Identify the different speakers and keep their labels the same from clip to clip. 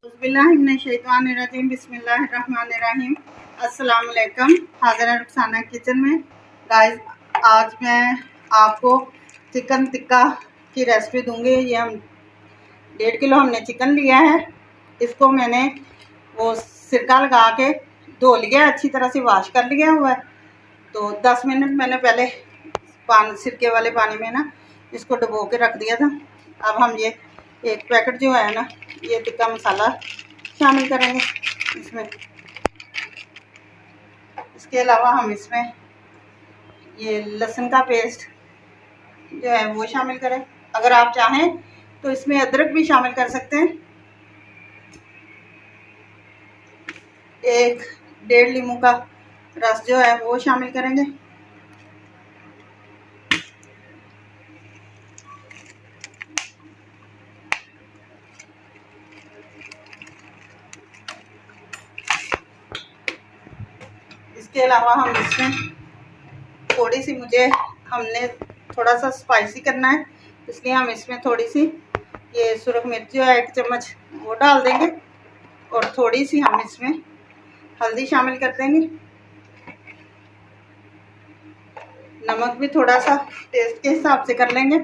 Speaker 1: बिस्मिल्लाहिर्रहमानिर्रहीम बिस्मिल्लाहिर्रहमानिर्रहीम। अस्सलाम वालेकुम। हाज़िर रुखसाना किचन में। गाइस, आज मैं आपको चिकन टिक्का की रेसिपी दूंगी। ये हम 1.5 किलो हमने चिकन लिया है। इसको मैंने वो सिरका लगा के धो लिया, अच्छी तरह से वॉश कर लिया हुआ है। तो 10 मिनट मैंने पहले सिरके वाले पानी में ना इसको डुबो के रख दिया था। अब हम ये एक पैकेट जो है ना, ये टिक्का मसाला शामिल करेंगे इसमें। इसके अलावा हम इसमें ये लहसुन का पेस्ट जो है वो शामिल करें। अगर आप चाहें तो इसमें अदरक भी शामिल कर सकते हैं। 1-1.5 नींबू का रस जो है वो शामिल करेंगे। इसके अलावा हम इसमें थोड़ी सी हमने थोड़ा सा स्पाइसी करना है, इसलिए हम इसमें थोड़ी सी ये सुरख मिर्च जो है 1 चम्मच वो डाल देंगे और थोड़ी सी हम इसमें हल्दी शामिल कर देंगे। नमक भी थोड़ा सा टेस्ट के हिसाब से कर लेंगे।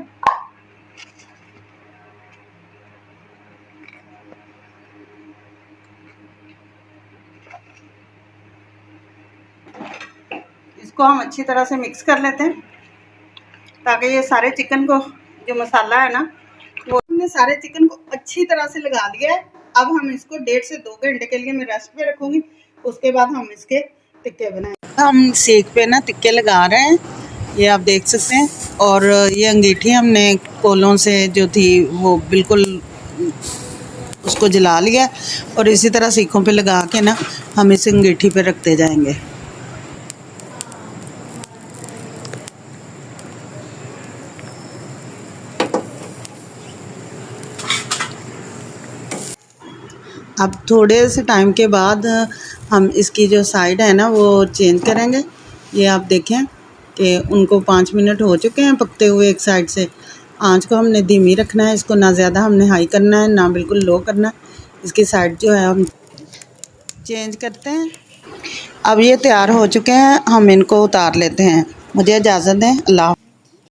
Speaker 1: इसको हम अच्छी तरह से मिक्स कर लेते हैं ताकि ये सारे चिकन को जो मसाला है ना वो हमने सारे चिकन को अच्छी तरह से लगा लिया है। अब हम इसको 1.5 से 2 घंटे के लिए मैं रेस्ट पे रखूँगी। उसके बाद हम इसके टिक्के बनाएंगे। हम सेक पे ना टिक्के लगा रहे हैं, ये आप देख सकते हैं। और ये अंगीठी हमने कोलों से जो थी वो बिल्कुल उसको जला लिया और इसी तरह सीखों पे लगा के ना हम इस अंगीठी पे रखते जाएंगे। अब थोड़े से टाइम के बाद हम इसकी जो साइड है ना वो चेंज करेंगे। ये आप देखें कि उनको 5 मिनट हो चुके हैं पकते हुए। एक साइड से आंच को हमने धीमी रखना है, इसको ना ज़्यादा हमने हाई करना है ना बिल्कुल लो करना है। इसकी साइड जो है हम चेंज करते हैं। अब ये तैयार हो चुके हैं, हम इनको उतार लेते हैं। मुझे इजाज़त दें। अल्लाह।